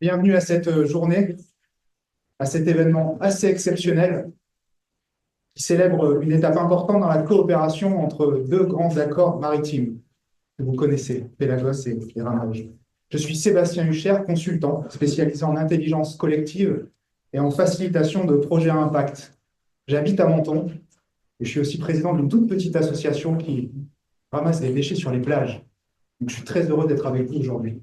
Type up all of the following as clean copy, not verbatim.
Bienvenue à cette journée, à cet événement assez exceptionnel qui célèbre une étape importante dans la coopération entre deux grands accords maritimes que vous connaissez, Pélagos et Ramages. Je suis Sébastien Hucher, consultant spécialisé en intelligence collective et en facilitation de projets à impact. J'habite à Menton et je suis aussi président d'une toute petite association qui ramasse les déchets sur les plages. Donc, je suis très heureux d'être avec vous aujourd'hui.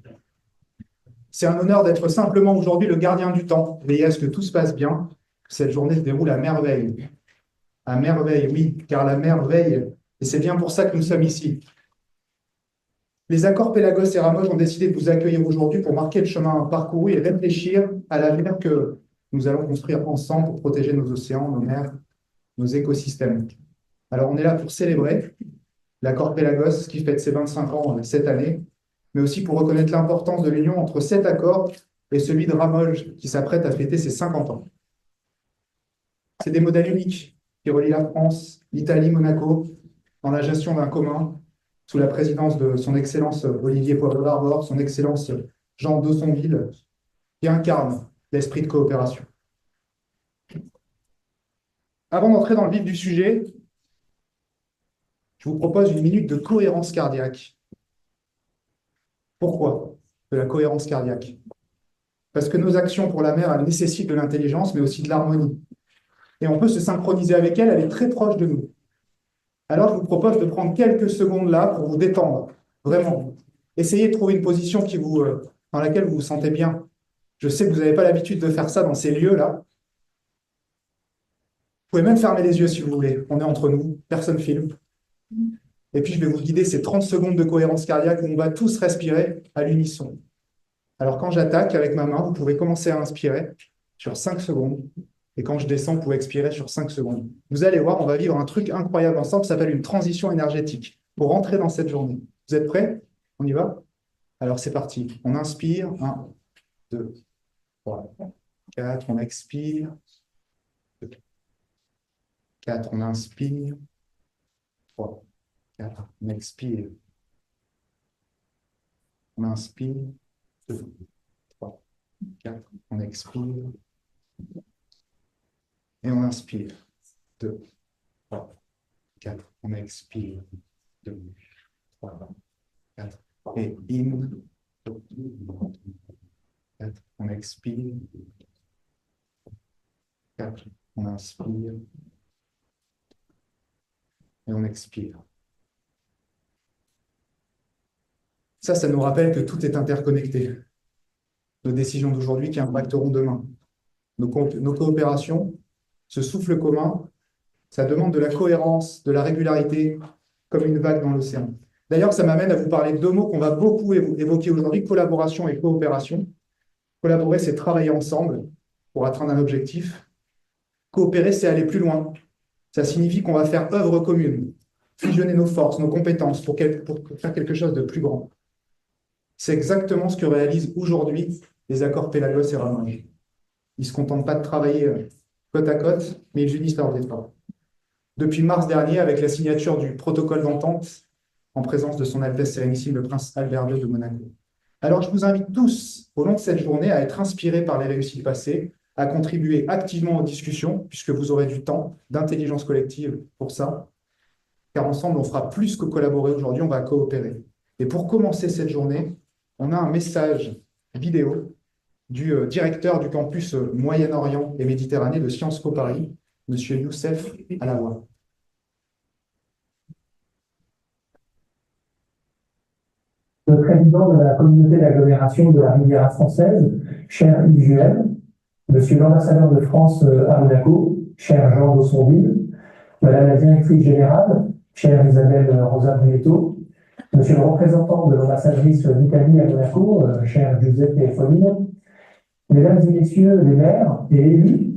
C'est un honneur d'être simplement aujourd'hui le gardien du temps, veiller à ce que tout se passe bien, que cette journée se déroule à merveille. À merveille, oui, car la mer veille, et c'est bien pour ça que nous sommes ici. Les accords Pélagos et Ramos ont décidé de vous accueillir aujourd'hui pour marquer le chemin parcouru et réfléchir à l'avenir que nous allons construire ensemble pour protéger nos océans, nos mers, nos écosystèmes. Alors on est là pour célébrer l'accord Pélagos qui fête ses 25 ans cette année, mais aussi pour reconnaître l'importance de l'union entre cet accord et celui de Ramoges qui s'apprête à fêter ses 50 ans. C'est des modèles uniques qui relient la France, l'Italie, Monaco, dans la gestion d'un commun, sous la présidence de son Excellence Olivier Poivre-Barbor, son Excellence Jean Dossonville, qui incarne l'esprit de coopération. Avant d'entrer dans le vif du sujet, je vous propose une minute de cohérence cardiaque. Pourquoi de la cohérence cardiaque? Parce que nos actions pour la mer, elles nécessitent de l'intelligence, mais aussi de l'harmonie. Et on peut se synchroniser avec elle, elle est très proche de nous. Alors, je vous propose de prendre quelques secondes là pour vous détendre, vraiment. Essayez de trouver une position dans laquelle vous vous sentez bien. Je sais que vous n'avez pas l'habitude de faire ça dans ces lieux-là. Vous pouvez même fermer les yeux si vous voulez. On est entre nous, personne ne filme. Et puis, je vais vous guider ces 30 secondes de cohérence cardiaque où on va tous respirer à l'unisson. Alors, quand j'attaque avec ma main, vous pouvez commencer à inspirer sur 5 secondes. Et quand je descends, vous pouvez expirer sur 5 secondes. Vous allez voir, on va vivre un truc incroyable ensemble, ça s'appelle une transition énergétique pour rentrer dans cette journée. Vous êtes prêts? On y va? Alors, c'est parti. On inspire. 1, 2, 3, 4. On expire. 2, 4. On inspire. 3, 4. On expire. On inspire. 2, 3, 4. On expire. Et on inspire. 2, 3, 4. On expire. 2, 3, 4. Et in. 2, 4. On expire. 4. On inspire. Et on expire. Ça nous rappelle que tout est interconnecté. Nos décisions d'aujourd'hui qui impacteront demain. Nos coopérations, ce souffle commun, ça demande de la cohérence, de la régularité, comme une vague dans l'océan. D'ailleurs, ça m'amène à vous parler de deux mots qu'on va beaucoup évoquer aujourd'hui, collaboration et coopération. Collaborer, c'est travailler ensemble pour atteindre un objectif. Coopérer, c'est aller plus loin. Ça signifie qu'on va faire œuvre commune, fusionner nos forces, nos compétences pour faire quelque chose de plus grand. C'est exactement ce que réalisent aujourd'hui les accords Pélagos et Ramos. Ils ne se contentent pas de travailler côte à côte, mais ils unissent leurs efforts. Depuis mars dernier, avec la signature du protocole d'entente en présence de son Altesse Sérénissime, le prince Albert II de Monaco. Alors, je vous invite tous, au long de cette journée, à être inspirés par les réussites passées, à contribuer activement aux discussions, puisque vous aurez du temps d'intelligence collective pour ça, car ensemble, on fera plus que collaborer aujourd'hui, on va coopérer. Et pour commencer cette journée, on a un message vidéo du directeur du campus Moyen-Orient et Méditerranée de Sciences Po Paris, M. Youssef Alawa. Le président de la communauté d'agglomération de la Riviera française, cher Yves Juel, Monsieur l'ambassadeur de France à Monaco, cher Jean Dossonville, Madame la directrice générale, chère Isabelle Rosa Brunetto, Monsieur le représentant de l'ambassadrice d'Italie à Monaco, cher Giuseppe Foligno, Mesdames et Messieurs les maires et élus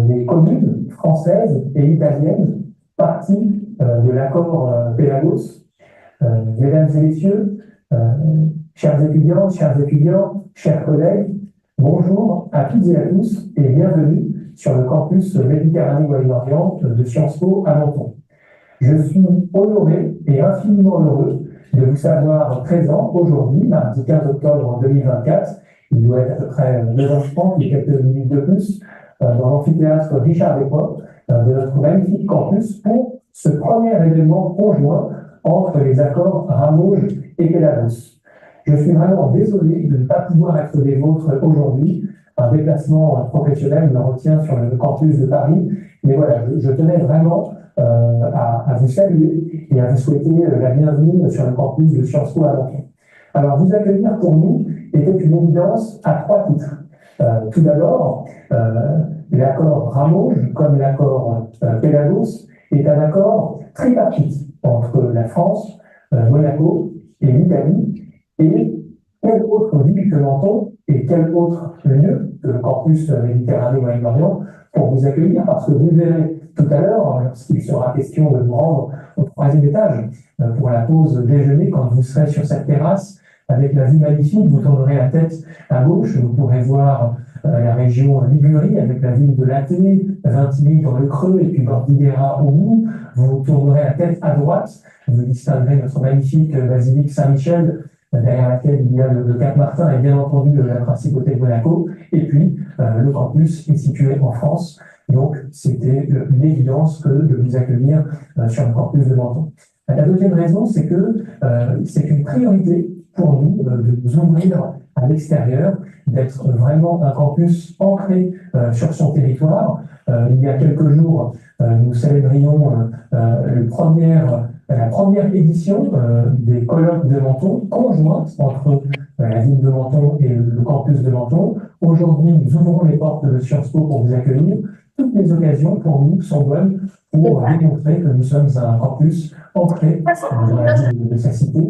des communes françaises et italiennes, parties de l'accord Pélagos, Mesdames et Messieurs, chers étudiants, chers collègues, bonjour à toutes et à tous et bienvenue sur le campus Méditerranée-Moyen-Orient de Sciences Po à Menton. Je suis honoré et infiniment heureux de vous savoir présent aujourd'hui, mardi 15 octobre 2024, Il doit être à peu près 9h30, il y a quelques minutes de plus, dans l'amphithéâtre Richard Despots de notre magnifique campus pour ce premier événement conjoint entre les accords Ramauge et Pelagos. Je suis vraiment désolé de ne pas pouvoir être des vôtres aujourd'hui. Un déplacement professionnel me retient sur le campus de Paris. Mais voilà, je tenais vraiment à vous saluer et à vous souhaiter la bienvenue sur le campus de Sciences Po à Menton. Alors, vous accueillir pour nous était une évidence à 3 titres. Tout d'abord, l'accord Ramauge, comme l'accord Pelagos, est un accord tripartite entre la France, Monaco et l'Italie. Et quel autre ville que Menton et quel autre lieu que le campus Méditerranée Moyen-Orient pour vous accueillir, parce que vous verrez tout à l'heure, lorsqu'il sera question de vous rendre au 3e étage pour la pause déjeuner, quand vous serez sur cette terrasse avec la vue magnifique, vous tournerez la tête à gauche, vous pourrez voir la région Ligurie avec la ville de Laté, Vintimille dans le creux et puis Bordighera au bout. Vous tournerez la tête à droite, vous distinguerez notre magnifique basilique Saint-Michel derrière laquelle il y a le Cap Martin et bien entendu la principauté de Monaco. Et puis, le campus est situé en France. Donc, c'était une évidence que de vous accueillir sur le campus de Menton. La deuxième raison, c'est que c'est une priorité pour nous de nous ouvrir à l'extérieur, d'être vraiment un campus ancré sur son territoire. Il y a quelques jours, nous célébrions la première édition des colloques de Menton, conjointes entre la ville de Menton et le campus de Menton. Aujourd'hui, nous ouvrons les portes de Sciences Po pour vous accueillir. Toutes les occasions pour nous sont bonnes pour démontrer que nous sommes un campus ancré dans la ville de sa cité.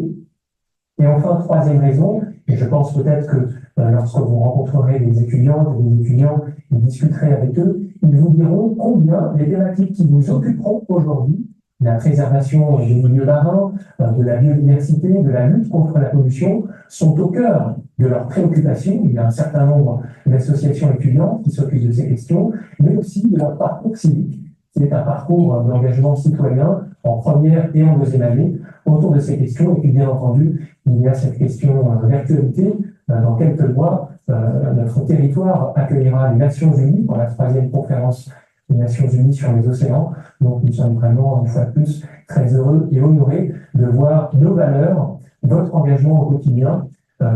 Et enfin, troisième raison, et je pense peut-être que lorsque vous rencontrerez des étudiantes et des étudiants et discuterez avec eux, ils vous diront combien les thématiques qui nous occuperont aujourd'hui, la préservation des milieux marins, de la biodiversité, de la lutte contre la pollution, sont au cœur de leurs préoccupations. Il y a un certain nombre d'associations étudiantes qui s'occupent de ces questions, mais aussi de leur parcours civique, qui est un parcours d'engagement citoyen en première et en deuxième année autour de ces questions. Et puis, bien entendu, il y a cette question d'actualité. Dans quelques mois, notre territoire accueillera les Nations Unies pour la 3e conférence des Nations Unies sur les océans. Donc, nous sommes vraiment, une fois de plus, très heureux et honorés de voir nos valeurs, votre engagement au quotidien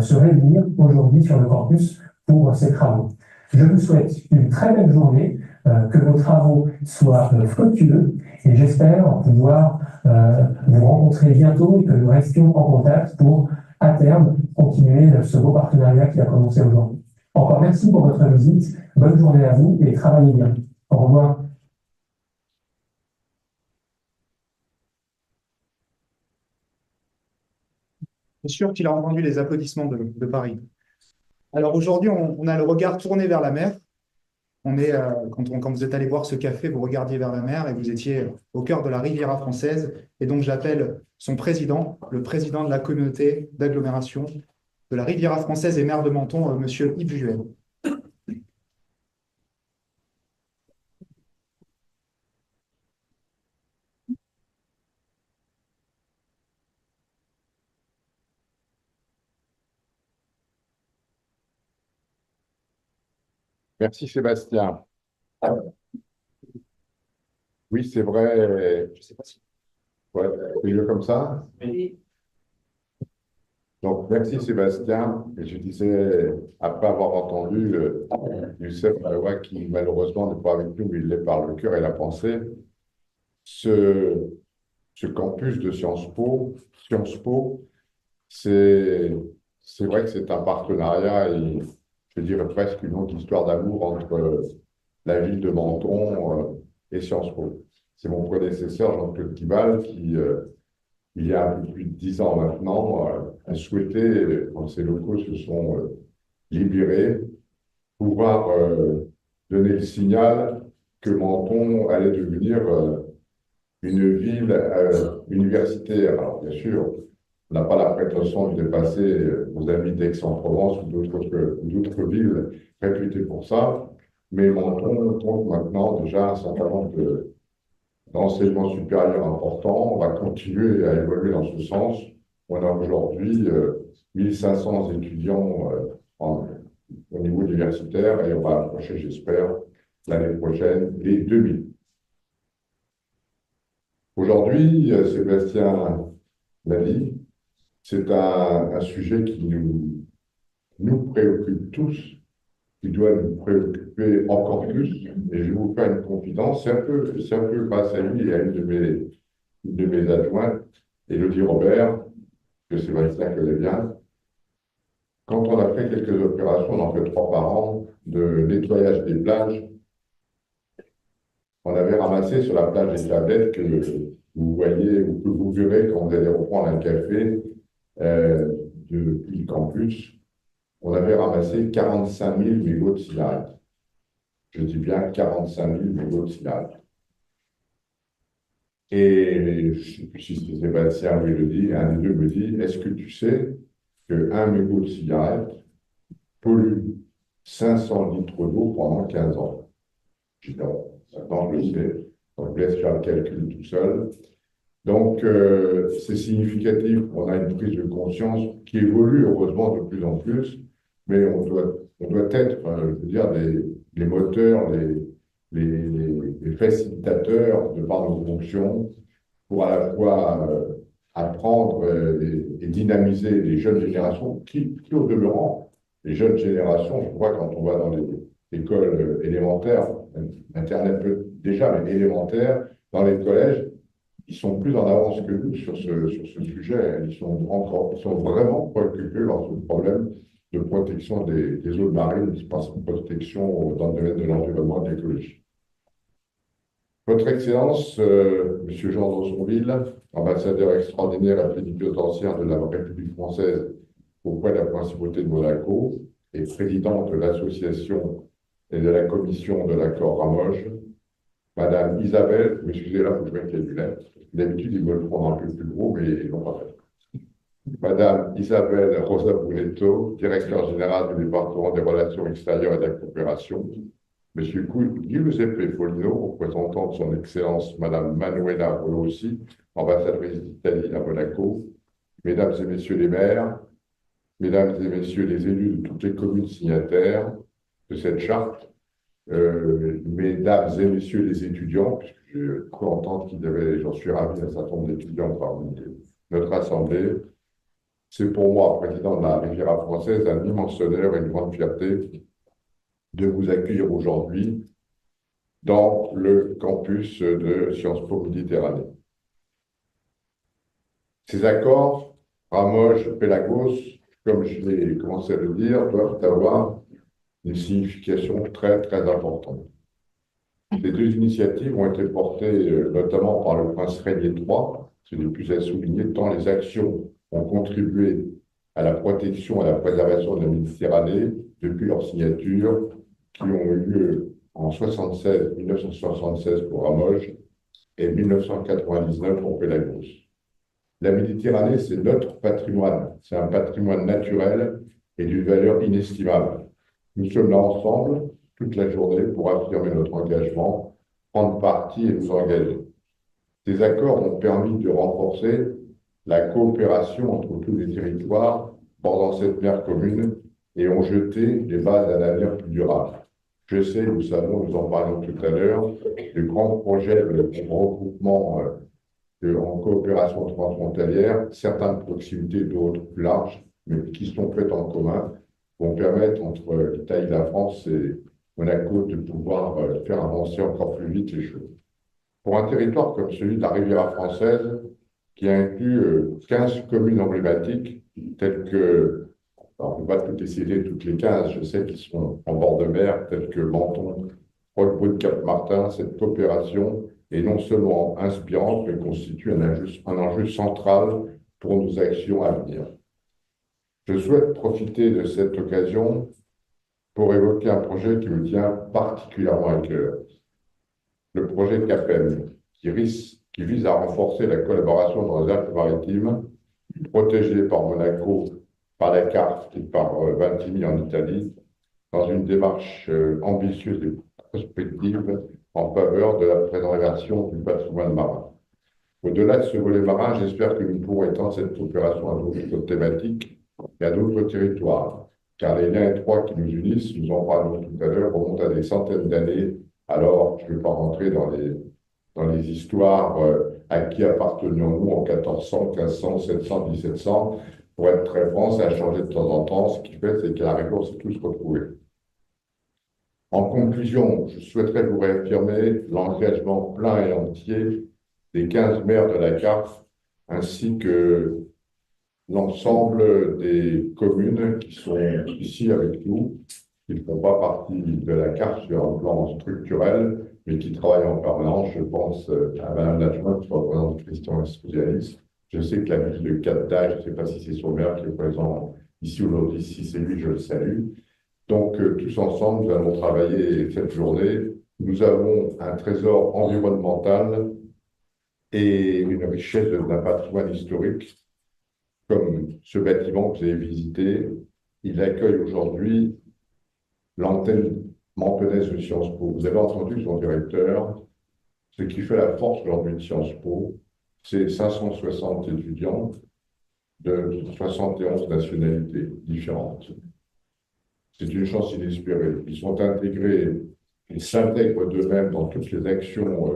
se réunir aujourd'hui sur le campus pour ces travaux. Je vous souhaite une très belle journée, que vos travaux soient fructueux et j'espère pouvoir vous rencontrer bientôt et que nous restions en contact pour, à terme, continuer ce beau partenariat qui a commencé aujourd'hui. Encore merci pour votre visite, bonne journée à vous et travaillez bien. Au revoir. Je suis sûr qu'il a entendu les applaudissements de Paris. Alors aujourd'hui, on a le regard tourné vers la mer. On est, quand vous êtes allé boire ce café, vous regardiez vers la mer et vous étiez au cœur de la Riviera française. Et donc, j'appelle son président, le président de la communauté d'agglomération de la Riviera française et maire de Menton, monsieur Yves Juel. Merci Sébastien. Oui, c'est vrai. Je ne sais pas si. Ouais, c'est mieux comme ça. Oui. Donc, merci Sébastien. Et je disais, après avoir entendu Youssef Maloua, qui malheureusement n'est pas avec nous, mais il l'est par le cœur et la pensée, ce campus de Sciences Po, c'est vrai que c'est un partenariat et je dirais presque une longue histoire d'amour entre la ville de Menton et Sciences Po. C'est mon prédécesseur, Jean-Claude Guibal, qui, il y a un peu plus de 10 ans maintenant, a souhaité, quand ces locaux se sont libérés, pouvoir donner le signal que Menton allait devenir une ville universitaire. Alors, bien sûr, on n'a pas la prétention de dépasser nos amis d'Aix-en-Provence ou d'autres villes réputées pour ça, mais Menton compte maintenant déjà un certain nombre d'enseignements supérieurs importants. On va continuer à évoluer dans ce sens. On a aujourd'hui 1500 étudiants au niveau universitaire et on va approcher, j'espère, l'année prochaine, les 2000. Aujourd'hui, Sébastien l'a dit, c'est un sujet qui nous préoccupe tous, qui doit nous préoccuper encore plus. Et je vais vous faire une confidence, c'est un peu grâce à lui et à une de mes adjointes, Élodie Robert, que Sébastien connaît bien. Quand on a fait quelques opérations, on en fait 3 par an, de nettoyage des plages, on avait ramassé sur la plage des tablettes que vous voyez ou que vous verrez quand vous allez reprendre un café depuis le campus, on avait ramassé 45 000 mégots de cigarettes. Je dis bien 45 000 mégots de cigarettes. Et je ne sais plus si c'est Sébastien ou Élodie, un des deux me dit, est-ce que tu sais qu'un mégot de cigarette pollue 500 litres d'eau pendant 15 ans? Je dis non, maintenant je le sais. Donc, je laisse faire le calcul tout seul. Donc, c'est significatif. On a une prise de conscience qui évolue, heureusement, de plus en plus, mais on doit être, je veux dire, les moteurs, les facilitateurs de par nos fonctions pour à la fois apprendre et dynamiser les jeunes générations qui, au demeurant, les jeunes générations, je vois quand on va dans les écoles élémentaires, Internet peut déjà, mais élémentaires, dans les collèges, ils sont plus en avance que nous sur ce sujet. Ils sont vraiment préoccupés par ce problème de protection des eaux marines, de protection dans le domaine de l'environnement et de l'écologie. Votre Excellence, Monsieur Jean d'Aussonville, ambassadeur extraordinaire et plénipotentiaire de la République française auprès de la Principauté de Monaco et président de l'association et de la commission de l'accord Ramoge, Madame Isabelle, excusez-là, il faut que je mette les lunettes. D'habitude, ils me le font un peu plus gros, mais ils l'ont pas fait. Madame Isabelle Rosa Brunetto, directeur général du département des relations extérieures et de la coopération. Monsieur Giuseppe Foligno, représentant de son Excellence Madame Manuela Rossi, ambassadrice d'Italie à Monaco. Mesdames et Messieurs les maires, Mesdames et Messieurs les élus de toutes les communes signataires de cette charte, Mesdames et Messieurs les étudiants, puisque je crois entendre qu'il y avait, j'en suis ravi, un certain nombre d'étudiants parmi notre Assemblée. C'est pour moi, président de la Riviera française, un immense honneur et une grande fierté de vous accueillir aujourd'hui dans le campus de Sciences Po Méditerranée. Ces accords, Ramoge, Pelagos, comme je l'ai commencé à le dire, doivent avoir une signification très, très importante. Ces deux initiatives ont été portées notamment par le prince Régnier III, c'est le plus à souligner, tant les actions ont contribué à la protection et à la préservation de la Méditerranée depuis leur signature, qui ont eu lieu en 1976 pour Ramoge et 1999 pour Pelagos. La Méditerranée, c'est notre patrimoine, c'est un patrimoine naturel et d'une valeur inestimable. Nous sommes là ensemble toute la journée pour affirmer notre engagement, prendre parti et nous engager. Ces accords ont permis de renforcer la coopération entre tous les territoires bordant cette mer commune et ont jeté les bases d'un avenir plus durable. Je sais, nous savons, nous en parlions tout à l'heure, de grands projets de regroupement en coopération transfrontalière, certains de proximité, d'autres plus larges, mais qui sont faits en commun, vont permettre entre l'Italie, la France et Monaco de pouvoir faire avancer encore plus vite les choses. Pour un territoire comme celui de la Riviera française, qui inclut 15 communes emblématiques, telles que, alors on ne peut pas toutes les citer, toutes les 15, je sais qu'ils sont en bord de mer, telles que Menton, Roquebrune, Cap-Martin, cette coopération est non seulement inspirante, mais constitue un enjeu central pour nos actions à venir. Je souhaite profiter de cette occasion pour évoquer un projet qui me tient particulièrement à cœur. Le projet CAPEM, qui vise à renforcer la collaboration dans les Alpes-Maritimes, protégées par Monaco, par la carte et par Vintimille en Italie, dans une démarche ambitieuse et prospective en faveur de la préservation du patrimoine marin. Au-delà de ce volet marin, j'espère que nous pourrons étendre cette coopération à d'autres thématiques et à d'autres territoires, car les liens étroits qui nous unissent, nous en parlions tout à l'heure, remontent à des centaines d'années. Alors, je ne vais pas rentrer dans les histoires à qui appartenions-nous en 1400, 1500, 700, 1700. Pour être très franc, ça a changé de temps en temps. Ce qui fait, c'est qu'à la rigueur, on s'est tous retrouvés. En conclusion, je souhaiterais vous réaffirmer l'engagement plein et entier des 15 maires de la CAF, ainsi que l'ensemble des communes qui sont ici avec nous, qui ne font pas partie de la CAF sur un plan structurel, mais qui travaillent en permanence. Je pense à Madame l'adjointe, représentante Christian Spécialiste. Je sais que la ville de Cadda, je ne sais pas si c'est son maire qui est présent ici aujourd'hui, si c'est lui, je le salue. Donc, tous ensemble, nous allons travailler cette journée. Nous avons un trésor environnemental et une richesse d'un patrimoine historique, comme ce bâtiment que vous avez visité. Il accueille aujourd'hui l'antenne mentonnaise de Sciences Po. Vous avez entendu son directeur. Ce qui fait la force aujourd'hui de Sciences Po, c'est 560 étudiants de 71 nationalités différentes. C'est une chance inespérée. Ils sont intégrés, ils s'intègrent d'eux-mêmes dans toutes les actions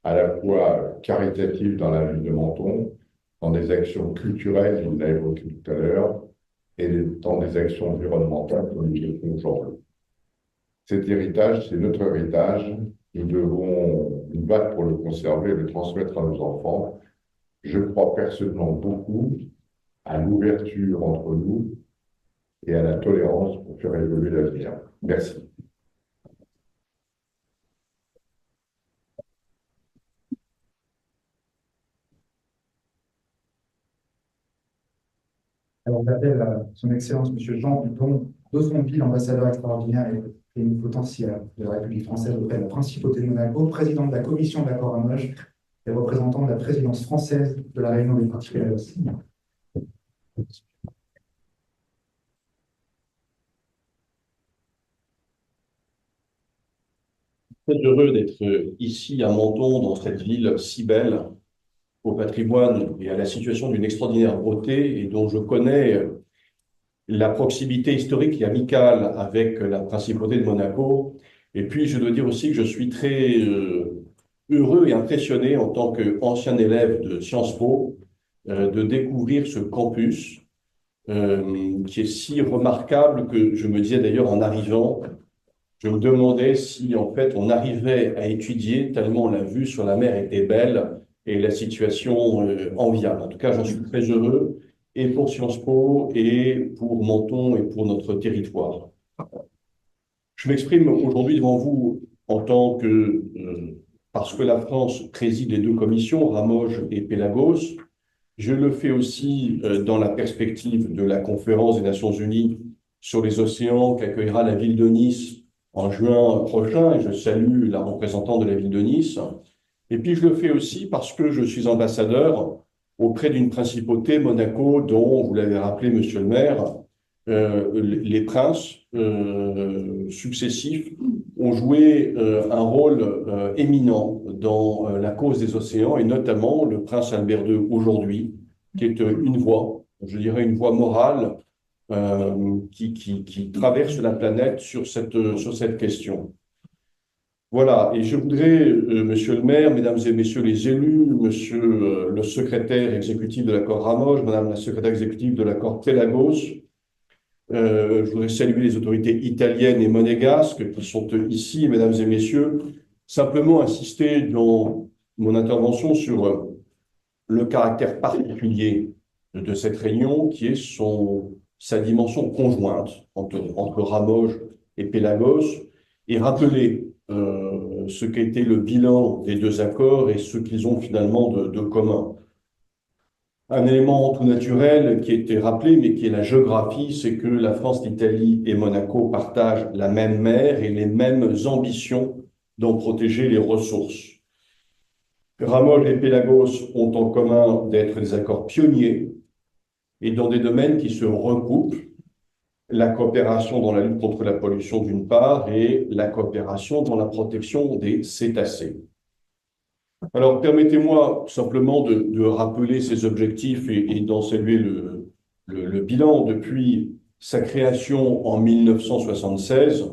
à la fois caritatives dans la ville de Menton, dans des actions culturelles, on l'a évoqué tout à l'heure, et dans des actions environnementales comme nous le faisons aujourd'hui. Cet héritage, c'est notre héritage. Nous devons nous battre pour le conserver et le transmettre à nos enfants. Je crois personnellement beaucoup à l'ouverture entre nous et à la tolérance pour faire évoluer l'avenir. Merci. Alors, j'appelle son Excellence, M. Jean Dudon, d'Aussonville, ambassadeur extraordinaire et plénipotentiaire de la République française auprès de la Principauté de Monaco, président de la Commission de l'accord à Moche et représentant de la présidence française de la Réunion des parties pédagogiques. Très heureux d'être ici à Menton, dans cette ville si belle, au patrimoine et à la situation d'une extraordinaire beauté et dont je connais la proximité historique et amicale avec la Principauté de Monaco. Et puis, je dois dire aussi que je suis très heureux et impressionné en tant qu'ancien élève de Sciences Po de découvrir ce campus qui est si remarquable que je me disais d'ailleurs en arrivant, je me demandais si en fait on arrivait à étudier tellement la vue sur la mer était belle et la situation enviable. En tout cas, j'en suis très heureux et pour Sciences Po et pour Menton et pour notre territoire. Je m'exprime aujourd'hui devant vous en tant que, parce que la France préside les deux commissions, Ramoge et Pélagos. Je le fais aussi dans la perspective de la conférence des Nations Unies sur les océans qu'accueillera la ville de Nice en juin prochain, et je salue la représentante de la ville de Nice. Et puis je le fais aussi parce que je suis ambassadeur auprès d'une principauté, Monaco, dont, vous l'avez rappelé, monsieur le maire, les princes successifs ont joué un rôle éminent dans la cause des océans, et notamment le prince Albert II aujourd'hui, qui est une voix, je dirais une voix morale, qui traverse la planète sur cette question. Voilà, et je voudrais, monsieur le maire, mesdames et messieurs les élus, monsieur le secrétaire exécutif de l'accord Ramoge, madame la secrétaire exécutive de l'accord Pélagos, je voudrais saluer les autorités italiennes et monégasques qui sont ici, mesdames et messieurs, simplement insister dans mon intervention sur le caractère particulier de cette réunion qui est sa dimension conjointe entre Ramoge et Pélagos et rappeler ce qu'a été le bilan des deux accords et ce qu'ils ont finalement de commun. Un élément tout naturel qui a été rappelé, mais qui est la géographie, c'est que la France, l'Italie et Monaco partagent la même mer et les mêmes ambitions d'en protéger les ressources. Ramoge et Pélagos ont en commun d'être des accords pionniers et dans des domaines qui se recoupent, la coopération dans la lutte contre la pollution d'une part et la coopération dans la protection des cétacés. Alors, permettez-moi simplement de rappeler ces objectifs et d'en saluer le bilan. Depuis sa création en 1976,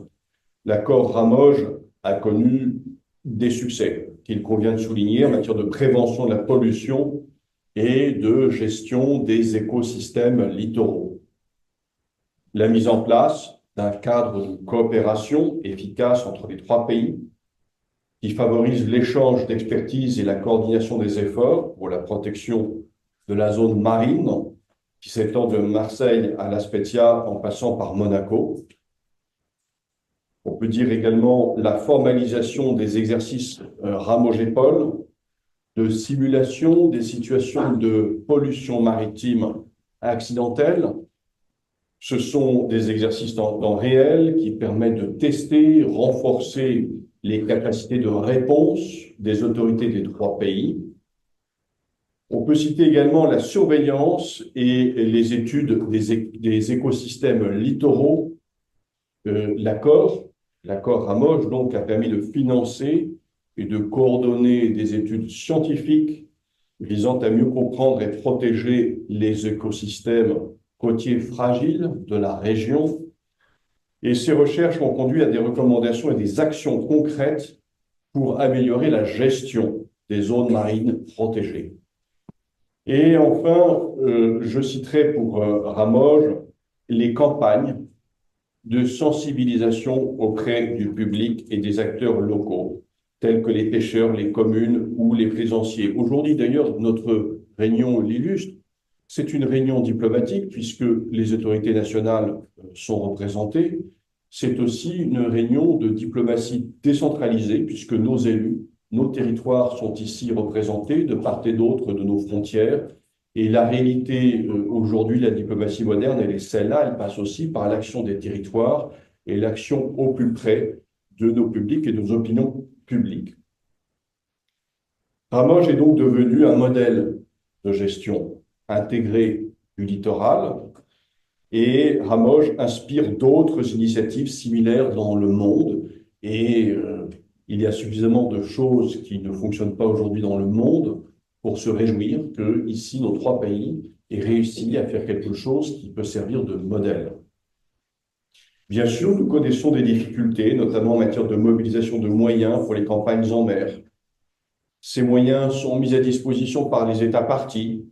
l'accord Ramoge a connu des succès qu'il convient de souligner en matière de prévention de la pollution et de gestion des écosystèmes littoraux. La mise en place d'un cadre de coopération efficace entre les trois pays qui favorise l'échange d'expertise et la coordination des efforts pour la protection de la zone marine qui s'étend de Marseille à La Spezia en passant par Monaco. On peut dire également la formalisation des exercices Ramogépol, de simulation des situations de pollution maritime accidentelle. Ce sont des exercices en temps réel qui permettent de tester, renforcer les capacités de réponse des autorités des trois pays. On peut citer également la surveillance et les études des écosystèmes littoraux. L'accord Ramoge donc a permis de financer et de coordonner des études scientifiques visant à mieux comprendre et protéger les écosystèmes côtiers fragiles de la région. Et ces recherches ont conduit à des recommandations et des actions concrètes pour améliorer la gestion des zones marines protégées. Et enfin, je citerai pour Ramoge les campagnes de sensibilisation auprès du public et des acteurs locaux, tels que les pêcheurs, les communes ou les plaisanciers. Aujourd'hui, d'ailleurs, notre réunion l'illustre. C'est une réunion diplomatique puisque les autorités nationales sont représentées. C'est aussi une réunion de diplomatie décentralisée puisque nos élus, nos territoires sont ici représentés de part et d'autre de nos frontières. Et la réalité aujourd'hui, la diplomatie moderne, elle est celle-là. Elle passe aussi par l'action des territoires et l'action au plus près de nos publics et de nos opinions publiques. Ramoge est donc devenu un modèle de gestion intégrée du littoral et Ramoge inspire d'autres initiatives similaires dans le monde et il y a suffisamment de choses qui ne fonctionnent pas aujourd'hui dans le monde pour se réjouir que ici nos trois pays aient réussi à faire quelque chose qui peut servir de modèle. Bien sûr, nous connaissons des difficultés, notamment en matière de mobilisation de moyens pour les campagnes en mer. Ces moyens sont mis à disposition par les États parties.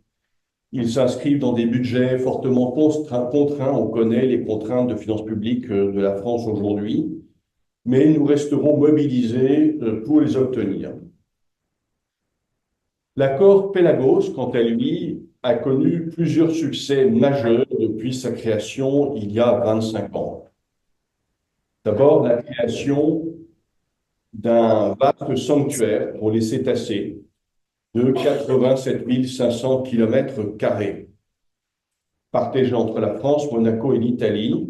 Ils s'inscrivent dans des budgets fortement contraints. On connaît les contraintes de finances publiques de la France aujourd'hui, mais nous resterons mobilisés pour les obtenir. L'accord Pélagos, quant à lui, a connu plusieurs succès majeurs depuis sa création il y a 25 ans. D'abord, la création d'un vaste sanctuaire pour les cétacés de 87 500 km², partagé entre la France, Monaco et l'Italie.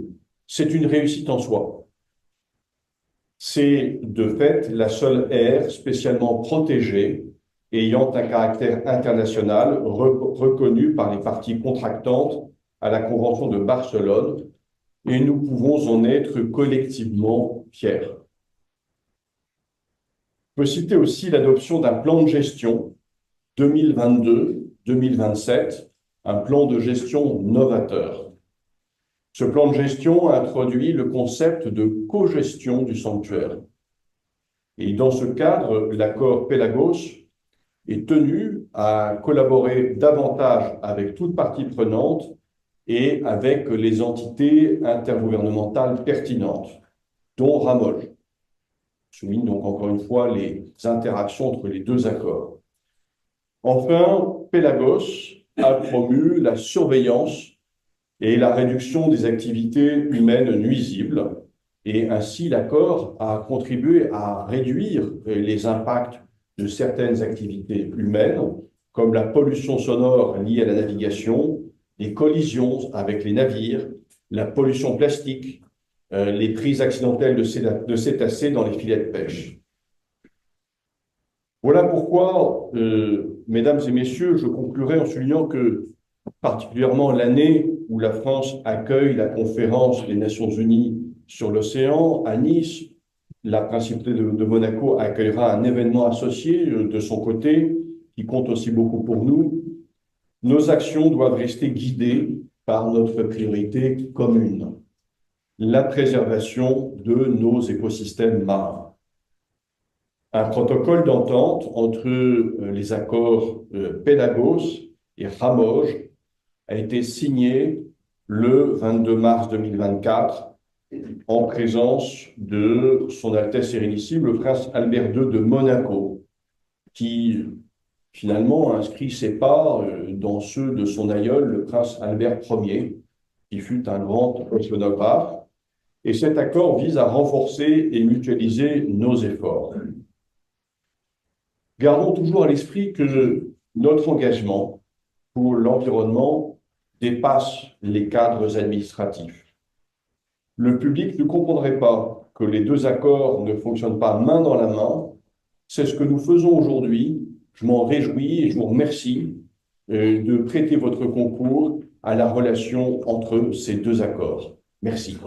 C'est une réussite en soi. C'est de fait la seule aire spécialement protégée ayant un caractère international reconnu par les parties contractantes à la Convention de Barcelone, et nous pouvons en être collectivement fiers. On peut citer aussi l'adoption d'un plan de gestion 2022-2027, un plan de gestion novateur. Ce plan de gestion a introduit le concept de cogestion du sanctuaire. Et dans ce cadre, l'accord Pélagos est tenu à collaborer davantage avec toutes parties prenantes et avec les entités intergouvernementales pertinentes, dont Ramoge. Je souligne donc encore une fois les interactions entre les deux accords. Enfin, Pélagos a promu la surveillance et la réduction des activités humaines nuisibles, et ainsi l'accord a contribué à réduire les impacts de certaines activités humaines, comme la pollution sonore liée à la navigation, les collisions avec les navires, la pollution plastique, les prises accidentelles de cétacés dans les filets de pêche. Voilà pourquoi, mesdames et messieurs, je conclurai en soulignant que, particulièrement l'année où la France accueille la conférence des Nations Unies sur l'océan à Nice, la principauté de Monaco accueillera un événement associé de son côté, qui compte aussi beaucoup pour nous. Nos actions doivent rester guidées par notre priorité commune, la préservation de nos écosystèmes marins. Un protocole d'entente entre les accords Pédagos et Ramoge a été signé le 22 mars 2024 en présence de Son Altesse Sérénissime, le prince Albert II de Monaco, qui finalement inscrit ses pas dans ceux de son aïeul, le prince Albert Ier, qui fut un grand océanographe. Et cet accord vise à renforcer et mutualiser nos efforts. Gardons toujours à l'esprit que notre engagement pour l'environnement dépasse les cadres administratifs. Le public ne comprendrait pas que les deux accords ne fonctionnent pas main dans la main. C'est ce que nous faisons aujourd'hui. Je m'en réjouis et je vous remercie de prêter votre concours à la relation entre ces deux accords. Merci.